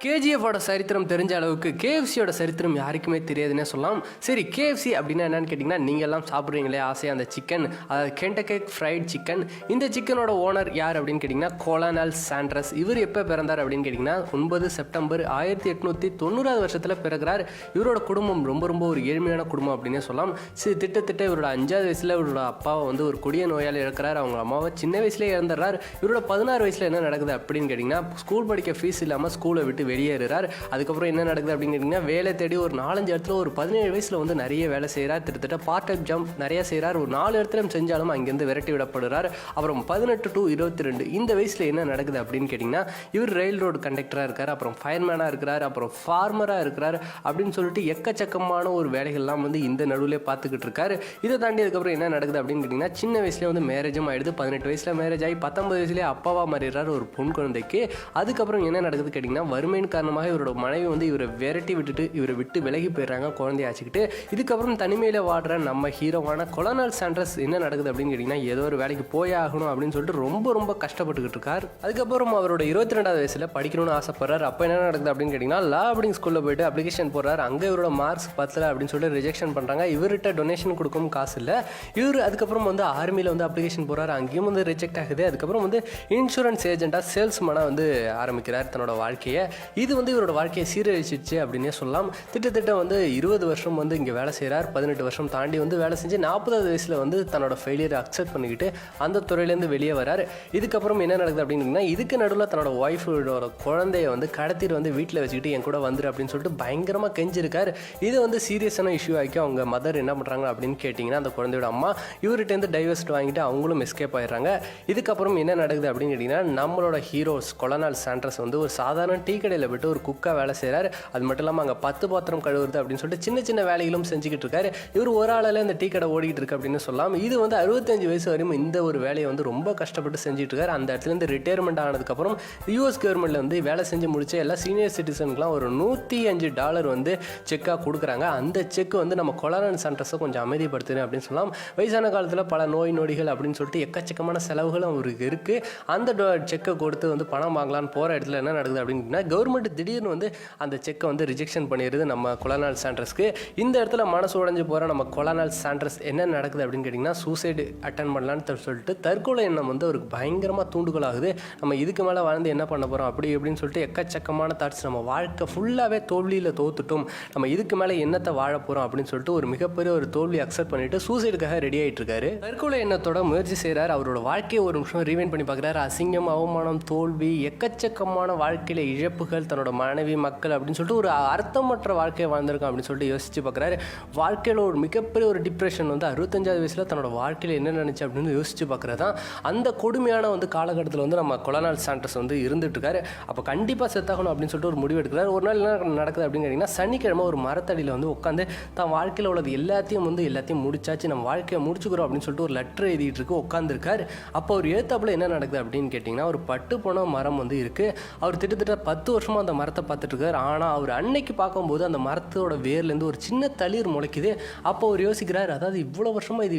கேஜிஎஃபோட சரித்திரம் தெரிஞ்ச அளவுக்கு கேஎஃப்சியோட சரித்திரம் யாருக்குமே தெரியாதுன்னே சொல்லலாம். சரி, கேஎஃப்சி அப்படின்னா என்னன்னு கேட்டிங்கன்னா, நீங்கள் எல்லாம் சாப்பிட்றீங்களே ஆசையாக அந்த சிக்கன், அதாவது கென்டக்கி ஃப்ரைட் சிக்கன். இந்த சிக்கனோட ஓனர் யார் அப்படின்னு கேட்டிங்கன்னா கொலனல் சாண்ட்ரஸ். இவர் எப்போ பிறந்தார் அப்படின்னு கேட்டிங்கன்னா 9 செப்டம்பர் 1890 வருஷத்தில் பிறகுறார். இவரோட குடும்பம் ரொம்ப ஒரு ஏழ்மையான குடும்பம் அப்படின்னே சொல்லலாம். சரி, திட்டத்திட்ட இவரோட 5வது வயசில் இவரோட அப்பாவை வந்து ஒரு கொடிய நோயால் இறக்குறாரு. அவங்க அம்மாவை சின்ன வயசுலேயே இறந்துடுறார். இவரோட 16 வயசில் என்ன நடக்குது அப்படின்னு கேட்டிங்கன்னா, ஸ்கூல் படிக்க ஃபீஸ் இல்லாமல் ஸ்கூலை விட்டு வெளியேறார். அதுக்கப்புறம் என்ன நடக்குது அப்படின்னு கேட்டிங்கன்னா, வேலை தேடி ஒரு 4-5 இடத்துல ஒரு 17 வயசில் வந்து நிறைய வேலை செய்கிறார். திட்டத்தட்ட பார்ட் டைம் ஜம்ப் நிறைய செய்கிறார். ஒரு 4 இடத்துல செஞ்சாலும் அங்கேருந்து விரட்டி விடப்படுறார். அப்புறம் 18 to 22 இந்த வயசில் என்ன நடக்குது அப்படின்னு கேட்டிங்கன்னா, இவர் ரயில் ரோடு கண்டக்டராக இருக்கார், அப்புறம் ஃபயர்மேனாக இருக்கிறார், அப்புறம் ஃபார்மராக இருக்கிறார் அப்படின்னு சொல்லிட்டு எக்கச்சக்கமான ஒரு வேலைகள்லாம் வந்து இந்த நடுவில் பார்த்துக்கிட்டு இருக்காரு. இதை தாண்டி அதுக்கப்புறம் என்ன நடக்குது அப்படின்னு கேட்டிங்கன்னா, சின்ன வயசுலேயே வந்து மேரேஜும் ஆகிடுது. 18 வயசில் மேரேஜ் ஆகி 19 வயசுலேயே அப்பாவாக மாறிடுறாரு ஒரு பொன் குழந்தைக்கு. அதுக்கப்புறம் என்ன நடக்குது கேட்டிங்கன்னா, வறுமையின் காரணமாக இவரோட மனைவி வந்து இவரை விரட்டி விட்டுட்டு இவரை விட்டு விலகி போயிடுறாங்க குழந்தையாச்சுக்கிட்டு. இதுக்கப்புறம் தனிமையில் வாடுற நம்ம ஹீரோவான கொலனல் சாண்ட்ரஸ் என்ன நடக்குது அப்படின்னு கேட்டிங்கன்னா, ஏதோ ஒரு வேலைக்கு போய் ஆகணும் அப்படின்னு சொல்லிட்டு ரொம்ப கஷ்டப்பட்டுக்கிட்டு இருக்கார். அதுக்கப்புறம் அவரோட 22வது வயசில் படிக்கணும்னு ஆசைப்படுறாரு. அப்போ என்ன நடக்குது அப்படின்னு கேட்டிங்கன்னா, லா அப்படிங்க ஸ்கூலில் போயிட்டு அப்ளிகேஷன் போடுறாரு. அங்கே இவரோட மார்க்ஸ் பத்தல அப்படின்னு சொல்லிட்டு ரிஜெக்ஷன் பண்ணுறாங்க. இவர்கிட்ட டொனேஷன் கொடுக்கவும் காசு இல்லை. இவர் அதுக்கப்புறம் வந்து ஆர்மியில் வந்து அப்ளிகேஷன் போடுறாரு. அங்கேயும் வந்து ரிஜெக்ட் ஆகுது. அதுக்கப்புறம் வந்து இன்சூரன்ஸ் ஏஜென்ட்டாக சேல்ஸ்மேனாக வந்து ஆரம்பிக்கிறார் தன்னோட வாழ்க்கையை. இது வந்து இவரோட வாழ்க்கையை சீரழிச்சிச்சு அப்படின்னே சொல்லலாம். திட்டத்தட்ட வந்து 20 வருஷம் வந்து இங்கே வேலை செய்கிறார். 18 வருஷம் தாண்டி வந்து வேலை செஞ்சு 40வது வயசில் வந்து தன்னோட ஃபெயிலியரை அக்செப்ட் பண்ணிக்கிட்டு அந்த துறையிலேருந்து வெளியே வரார். இதுக்கப்புறம் என்ன நடக்குது அப்படின்னா, இதுக்கு நடுவில் தன்னோட ஒய்ஃபோட குழந்தைய வந்து கடத்திட்டு வந்து வீட்டில் வச்சுக்கிட்டு என் கூட வந்துரு அப்படின்னு சொல்லிட்டு பயங்கரமாக கெஞ்சிருக்கார். இது வந்து சீரியஸான இஷ்யூ ஆகிக்கும். அவங்க மதர் என்ன பண்ணுறாங்க அப்படின்னு கேட்டிங்கன்னா, அந்த குழந்தையோட அம்மா இவர்கிட்டேருந்து டைவர்ஸ்ட் வாங்கிட்டு அவங்களும் எஸ்கேப் ஆயிடுறாங்க. இதுக்கப்புறம் என்ன நடக்குது அப்படின்னு கேட்டிங்கன்னா, நம்மளோட ஹீரோஸ் கொலனல் சாண்ட்ரஸ் வந்து ஒரு சாதாரண டீ கடையில் போய்ட்டு ஒரு குக்காக வேலை செய்கிறார். அது மட்டும் இல்லாமல் அங்கே 10 பாத்திரம் கழுவுறது அப்படின்னு சொல்லிட்டு சின்ன வேலைகளும் செஞ்சுக்கிட்டு இருக்காரு. இவர் ஒரு ஆளால் இந்த டீ கடை ஓடிக்கிட்டு இருக்கு அப்படின்னு சொல்லலாம். இது வந்து 65 வயசு வரையும் இந்த ஒரு வேலையை வந்து ரொம்ப கஷ்டப்பட்டு செஞ்சுட்டு இருக்காரு. அந்த இடத்துலேருந்து ரிட்டையர்மெண்ட் ஆனதுக்கப்புறம் யூஎஸ் கவர்மெண்ட்டில் வந்து வேலை செஞ்சு முடிச்ச எல்லா சீனியர் சிட்டிசனுக்குலாம் ஒரு $105 வந்து செக்காக கொடுக்குறாங்க. அந்த செக் வந்து நம்ம கொலனல் சாண்ட்ரஸை கொஞ்சம் அமைதிப்படுத்துது அப்படின்னு சொல்லலாம். வயசான காலத்தில் பல நோய்கள் அப்படின்னு சொல்லிட்டு எக்கச்சக்கமான செலவுகள் அவருக்கு இருக்குது. அந்த செக்கை கொடுத்து வந்து பணம் வாங்கலான்னு போகிற இடத்துல என்ன நடக்குது அப்படின்னா, கவர்மெண்ட் திடீர்னு வந்து அந்த செக்கை வந்து ரிஜெக்ஷன் பண்ணிடுது நம்ம கொலனல் சாண்ட்ரஸ்க்கு. இந்த இடத்துல மனசு உடைஞ்சு போகிற நம்ம கொலனல் சாண்ட்ரஸ் என்ன நடக்குது அப்படின்னு கேட்டிங்கன்னா, சூசைடு அட்டன் பண்ணலான்னு சொல்லிட்டு தற்கொலை எண்ணம் வந்து அவருக்கு பயங்கரமாக தூண்டுகோலாகுது. நம்ம இதுக்கு மேலே வாழ்ந்து என்ன பண்ண போகிறோம் அப்படி எப்படின்னு சொல்லிட்டு எக்கச்சக்கமான தாட்ஸ். நம்ம வாழ்க்கை ஃபுல்லாகவே தோல்வியில் தோத்துட்டோம், நம்ம இதுக்கு மேலே என்னத்தை வாழ போகிறோம் அப்படின்னு சொல்லிட்டு ஒரு மிகப்பெரிய ஒரு தோல்வி அக்செப்ட் பண்ணிட்டு சூசைடுக்காக ரெடி ஆகிட்டு இருக்காரு. தற்கொலை எண்ணத்தோட முயற்சி செய்கிறார். அவரோட வாழ்க்கையை ஒரு நிமிஷம் ரீவைண்ட் பண்ணி பார்க்குறாரு. அசிங்கம், அவமானம், தோல்வி, எக்கச்சக்கமான வாழ்க்கையில் இழப்புகள், தன்னோட மனைவி, மக்கள் அப்படின்னு சொல்லிட்டு ஒரு அர்த்தமற்ற வாழ்க்கையை வாழ்ந்திருக்கான் அப்படின்னு சொல்லிட்டு யோசிச்சு பார்க்குறாரு. வாழ்க்கையில் ஒரு மிகப்பெரிய ஒரு டிப்ரெஷன் வந்து 65வது வயசில் தன்னோட வாழ்க்கையில் என்ன நினச்சி அப்படின்னு யோசிச்சு பார்க்குறது தான் அந்த கொடுமையான வந்து காலகட்டத்தில் வந்து நம்ம கொலனல் சாண்ட்ரஸ் வந்து இருந்துட்டு இருக்காரு. அப்போ கண்டிப்பாக செத்தாகணும் அப்படின்னு சொல்லிட்டு ஒரு முடிவு எடுக்கிறார். ஒரு நாள் என்ன நடக்குது அப்படின்னு கேட்டிங்கன்னா, சனிக்கிழமை ஒரு மரத்தடியில் வந்து உட்காந்து தான் வாழ்க்கையில் உள்ளது எல்லாத்தையும் முடிச்சாச்சு, நம்ம வாழ்க்கையை முடிச்சுக்கிறோம் அப்படின்னு சொல்லிட்டு ஒரு லெட்டர் எழுதிட்டு இருக்கு உட்காந்துருக்காரு. அப்போ அவர் ஏத்தாப்புல என்ன நடக்குது அப்படின்னு கேட்டிங்கன்னா, ஒரு பட்டு போன மரம் வந்து இருக்குது. அவர் திட்டத்தட்ட 10 வருஷமாக அந்த மரத்தை பார்த்துட்டு இருக்காரு. ஆனால் அவர் அன்னைக்கு பார்க்கும்போது அந்த மரத்தோட வேர்லேருந்து ஒரு சின்ன தளிர் முளைக்குது. அப்போ அவர் யோசிக்கிறார், அதாவது இவ்வளோ வருஷமாக இது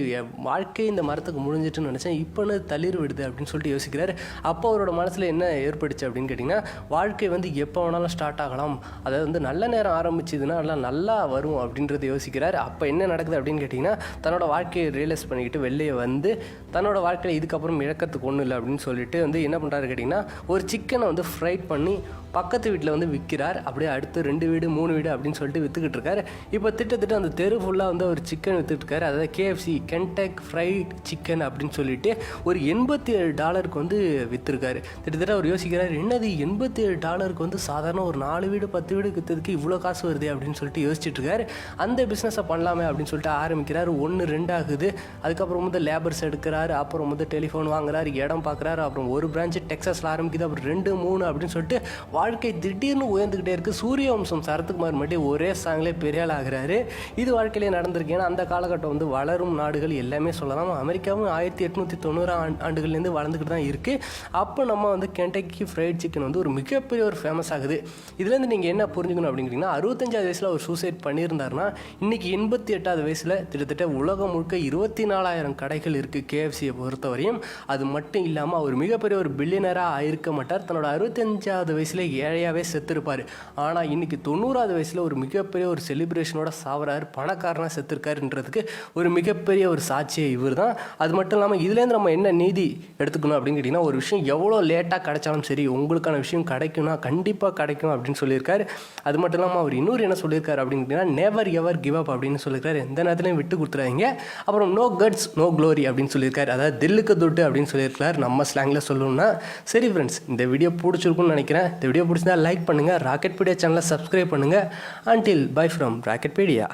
வாழ்க்கை இந்த மரத்துக்கு முடிஞ்சிட்டுன்னு நினச்சேன், இப்போன்னு தளிர் விடுது அப்படின்னு சொல்லிட்டு யோசிக்கிறார். அப்போ அவரோட மனசில் என்ன ஏற்படுச்சு அப்படின்னு கேட்டிங்கன்னா, வாழ்க்கை வந்து எப்போ வேணாலும் ஸ்டார்ட் ஆகலாம், அதாவது வந்து நல்ல நேரம் ஆரம்பிச்சதுன்னா நல்லா வரும் அப்படின்றத யோசிக்கிறார். அப்போ என்ன நடக்குது அப்படின்னு கேட்டிங்கன்னா, தன்னோட வாழ்க்கையை ரியலைஸ் பண்ணிக்கிட்டு வெளியே வந்து தன்னோட வாழ்க்கையில் இதுக்கப்புறம் இழக்கிறதுக்கு ஒன்றும் இல்லை அப்படின்னு சொல்லிட்டு வந்து என்ன பண்ணுறாரு கேட்டிங்கன்னா, ஒரு சிக்கனை வந்து ஃப்ரைட் பண்ணி பக்கத்து வீட்டில் வந்து விற்கிறார். அப்படியே அடுத்து 2 வீடு 3 வீடு அப்படின்னு சொல்லிட்டு விற்றுக்கிட்டு இருக்காரு. இப்போ திட்டத்தட்ட அந்த தெரு ஃபுல்லாக வந்து ஒரு சிக்கன் விற்றுட்டு இருக்காரு. அதாவது கேஎஃப்சி கென்டக்கி ஃப்ரைட் சிக்கன் அப்படின்னு சொல்லிட்டு ஒரு $87 வந்து விற்றுருக்காரு. திட்டத்தட்ட அவர் யோசிக்கிறார், என்னது $87 வந்து சாதாரண ஒரு 4 வீடு 10 வீடு விற்றதுக்கு இவ்வளோ காசு வருது அப்படின்னு சொல்லிட்டு யோசிச்சுட்டு இருக்காரு. அந்த பிஸ்னஸை பண்ணலாமே அப்படின்னு சொல்லிட்டு ஆரம்பிக்கிறார். 1 2 ஆகுது. அதுக்கப்புறம் வந்து லேபர்ஸ் எடுக்கிறாரு, அப்புறம் வந்து டெலிஃபோன் வாங்குறாரு, இடம் பார்க்குறாரு, அப்புறம் ஒரு பிரான்ச்சு டெக்ஸாஸில் ஆரம்பிக்குது, அப்புறம் 2 3 அப்படின்னு சொல்லிட்டு வாழ்க்கை திடீர்னு உயர்ந்துக்கிட்டே இருக்குது. சூரியவம்சம் சரத்குமார் மட்டும் ஒரே சாங்லேயே பெரிய ஆள் ஆகிறாரு. இது வாழ்க்கையிலே நடந்திருக்கு. ஏன்னா அந்த காலகட்டம் வந்து வளரும் நாடுகள் எல்லாமே சொல்லலாம். அமெரிக்காவும் 1890 ஆண்டுகள்லேருந்து வளர்ந்துக்கிட்டு தான் இருக்குது. அப்போ நம்ம வந்து கென்டக்கி ஃப்ரைட் சிக்கன் வந்து ஒரு மிகப்பெரிய ஒரு ஃபேமஸ் ஆகுது. இதுலேருந்து நீங்கள் என்ன புரிஞ்சுக்கணும் அப்படிங்கிறீங்கன்னா, 65வது வயசில் அவர் சூசைட் பண்ணியிருந்தாருன்னா இன்றைக்கி 88வது வயசில் கிட்டத்தட்ட உலகம் முழுக்க 24,000 கடைகள் இருக்குது கேஎஃப்சியை பொறுத்தவரையும். அது மட்டும் இல்லாமல் அவர் மிகப்பெரிய ஒரு பில்லியனராக ஆயிருக்க மாட்டார். தன்னோட 65வது வயசில் ஏழையாகவே செத்துருப்பார். ஆனால் இன்றைக்கி 90வது வயசில் ஒரு மிகப்பெரிய ஒரு செலிப்ரேஷனோட சாவறாரு, பணக்காரனாக செத்துருக்காருன்றதுக்கு ஒரு மிகப்பெரிய ஒரு சாட்சியே இவர் தான். அது மட்டும் இல்லாமல் இதுலேருந்து நம்ம என்ன நீதி எடுத்துக்கணும் அப்படின்னு கேட்டிங்கன்னா, ஒரு விஷயம் எவ்வளோ லேட்டாக கிடைச்சாலும் சரி உங்களுக்கான விஷயம் கிடைக்கும்னா கண்டிப்பாக கிடைக்கும் அப்படின்னு சொல்லியிருக்காரு. அது மட்டும் இல்லாமல் அவர் இன்னொரு என்ன சொல்லியிருக்காரு அப்படின்னு கேட்டிங்கன்னா, நெவர் எவர் கிவ் அப் அப்படின்னு சொல்லியிருக்காரு. எந்த நேரத்துலையும் விட்டு கொடுத்துறாதீங்க. அப்புறம் நோ கட்ஸ் நோ க்ளோரி அப்படின்னு சொல்லியிருக்காரு. அதாவது தில்லுக்கு துட்டு அப்படின்னு சொல்லியிருக்காரு நம்ம ஸ்லாங்கில் சொல்லணும்னா. சரி ஃப்ரெண்ட்ஸ், இந்த வீடியோ பிடிச்சிருக்குன்னு நினைக்கிறேன். இந்த வீடியோ பிடிச்சிருந்தா லைக் பண்ணுங்கள், ராக்கெட்பீடியா சேனலை சப்ஸ்கிரைப் பண்ணுங்கள். Until bye from ராக்கெட்பீடியா.